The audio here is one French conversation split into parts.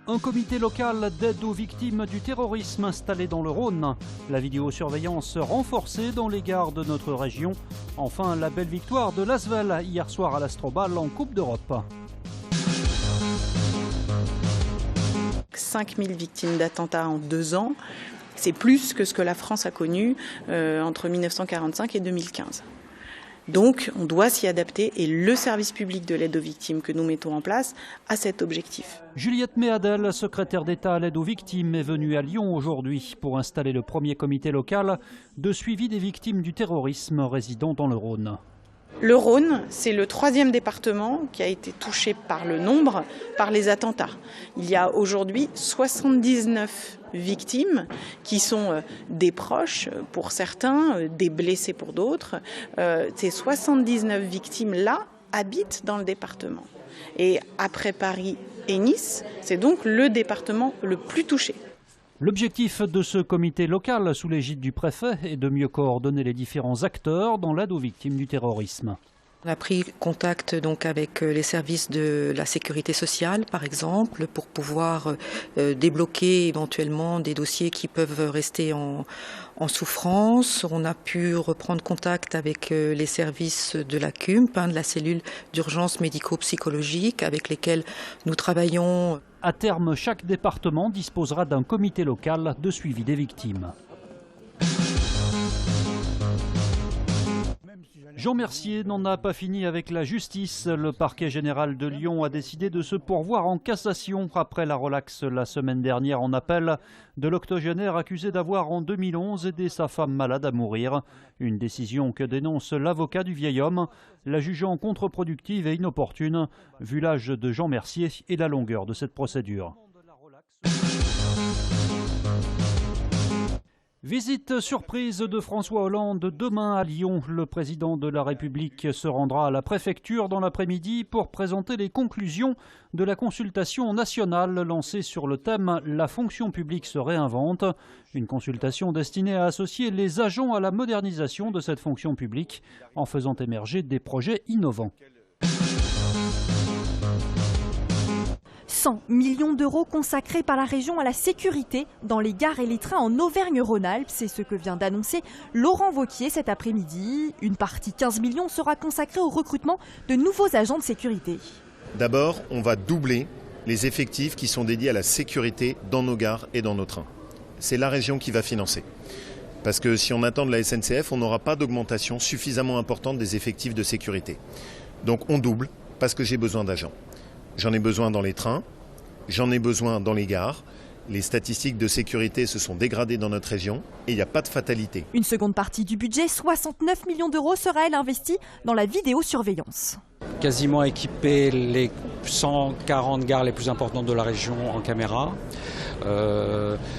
Un comité local d'aide aux victimes du terrorisme installé dans le Rhône. La vidéosurveillance renforcée dans les gares de notre région. Enfin, la belle victoire de l'Asvel hier soir à l'Astrobal en Coupe d'Europe. 5000 victimes d'attentats en 2 ans, c'est plus que ce que la France a connu entre 1945 et 2015. Donc on doit s'y adapter et le service public de l'aide aux victimes que nous mettons en place a cet objectif. Juliette Méadel, secrétaire d'État à l'aide aux victimes, est venue à Lyon aujourd'hui pour installer le premier comité local de suivi des victimes du terrorisme résidant dans le Rhône. Le Rhône, c'est le 3e département qui a été touché par le nombre, par les attentats. Il y a aujourd'hui 79 victimes qui sont des proches pour certains, des blessés pour d'autres. Ces 79 victimes-là habitent dans le département. Et après Paris et Nice, c'est donc le département le plus touché. L'objectif de ce comité local sous l'égide du préfet est de mieux coordonner les différents acteurs dans l'aide aux victimes du terrorisme. On a pris contact donc avec les services de la sécurité sociale, par exemple, pour pouvoir débloquer éventuellement des dossiers qui peuvent rester en souffrance. On a pu reprendre contact avec les services de la CUMP, de la cellule d'urgence médico-psychologique, avec lesquels nous travaillons. À terme, chaque département disposera d'un comité local de suivi des victimes. Jean Mercier n'en a pas fini avec la justice. Le parquet général de Lyon a décidé de se pourvoir en cassation après la relaxe la semaine dernière en appel de l'octogénaire accusé d'avoir en 2011 aidé sa femme malade à mourir. Une décision que dénonce l'avocat du vieil homme, la jugeant contre-productive et inopportune, vu l'âge de Jean Mercier et la longueur de cette procédure. Visite surprise de François Hollande demain à Lyon. Le président de la République se rendra à la préfecture dans l'après-midi pour présenter les conclusions de la consultation nationale lancée sur le thème « La fonction publique se réinvente ». Une consultation destinée à associer les agents à la modernisation de cette fonction publique en faisant émerger des projets innovants. 100 millions d'euros consacrés par la région à la sécurité dans les gares et les trains en Auvergne-Rhône-Alpes. C'est ce que vient d'annoncer Laurent Wauquiez cet après-midi. Une partie, 15 millions, sera consacrée au recrutement de nouveaux agents de sécurité. D'abord, on va doubler les effectifs qui sont dédiés à la sécurité dans nos gares et dans nos trains. C'est la région qui va financer. Parce que si on attend de la SNCF, on n'aura pas d'augmentation suffisamment importante des effectifs de sécurité. Donc on double parce que j'ai besoin d'agents. J'en ai besoin dans les trains, j'en ai besoin dans les gares. Les statistiques de sécurité se sont dégradées dans notre région et il n'y a pas de fatalité. Une seconde partie du budget, 69 millions d'euros, sera elle investie dans la vidéosurveillance. Quasiment équiper les 140 gares les plus importantes de la région en caméra.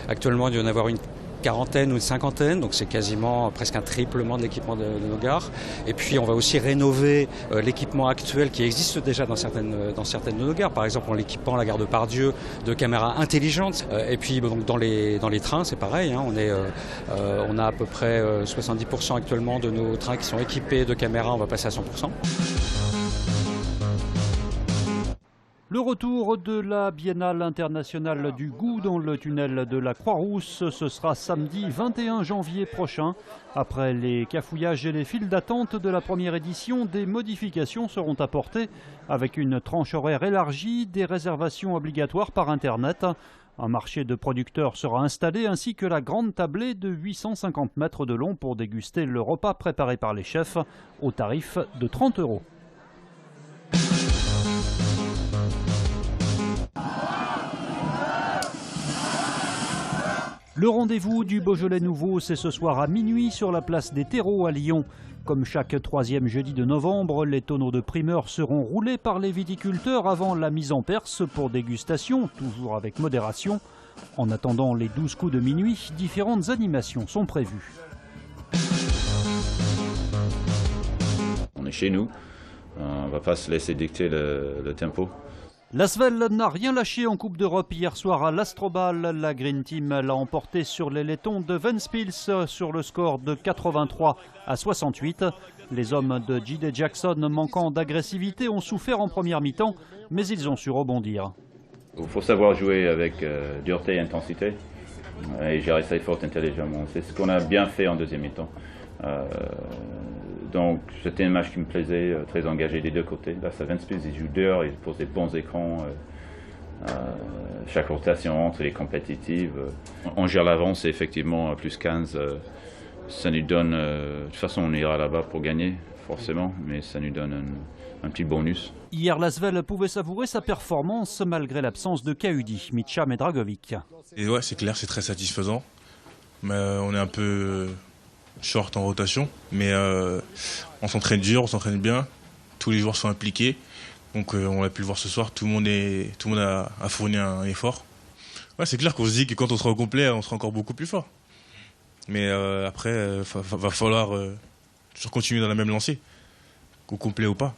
Actuellement, il doit y en avoir une quarantaine ou une cinquantaine, donc c'est quasiment presque un triplement de l'équipement de nos gares. Et puis on va aussi rénover l'équipement actuel qui existe déjà dans certaines de nos gares. Par exemple en l'équipant la gare de Pardieu de caméras intelligentes. Et puis donc, dans les trains c'est pareil, hein, on a à peu près 70% actuellement de nos trains qui sont équipés de caméras, on va passer à 100%. Le retour de la Biennale internationale du goût dans le tunnel de la Croix-Rousse, ce sera samedi 21 janvier prochain. Après les cafouillages et les files d'attente de la première édition, des modifications seront apportées avec une tranche horaire élargie, des réservations obligatoires par Internet. Un marché de producteurs sera installé ainsi que la grande tablée de 850 mètres de long pour déguster le repas préparé par les chefs au tarif de 30 €. Le rendez-vous du Beaujolais nouveau, c'est ce soir à minuit sur la place des Terreaux à Lyon. Comme chaque troisième jeudi de novembre, les tonneaux de primeurs seront roulés par les viticulteurs avant la mise en perce pour dégustation, toujours avec modération. En attendant les 12 coups de minuit, différentes animations sont prévues. On est chez nous, on ne va pas se laisser dicter le tempo. L'Asvel n'a rien lâché en Coupe d'Europe hier soir à l'Astrobal. La Green Team l'a emporté sur les Lettons de Ventspils sur le score de 83 à 68. Les hommes de J.D. Jackson, manquant d'agressivité, ont souffert en première mi-temps, mais ils ont su rebondir. Il faut savoir jouer avec dureté et intensité et gérer ça fort intelligemment. C'est ce qu'on a bien fait en deuxième mi-temps. Donc c'était un match qui me plaisait, très engagé des deux côtés. Là, ça Ventspils, ils jouent dehors, ils posent des bons écrans. Chaque rotation entre les compétitives. On gère l'avance et effectivement plus 15. Ça nous donne. De toute façon, on ira là-bas pour gagner, forcément, mais ça nous donne un petit bonus. Hier, l'Asvel pouvait savourer sa performance malgré l'absence de Kahudi, Mitcham et Dragovic. Et ouais, c'est clair, c'est très satisfaisant. Mais on est un peu short en rotation, mais on s'entraîne dur, on s'entraîne bien. Tous les joueurs sont impliqués. Donc on a pu le voir ce soir, tout le monde a fourni un effort. Ouais, c'est clair qu'on se dit que quand on sera au complet, on sera encore beaucoup plus fort. Mais après, va falloir toujours continuer dans la même lancée, au complet ou pas.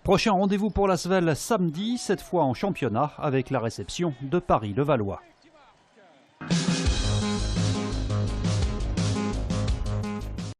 Prochain rendez-vous pour l'Asvel samedi, cette fois en championnat, avec la réception de Paris-Levallois.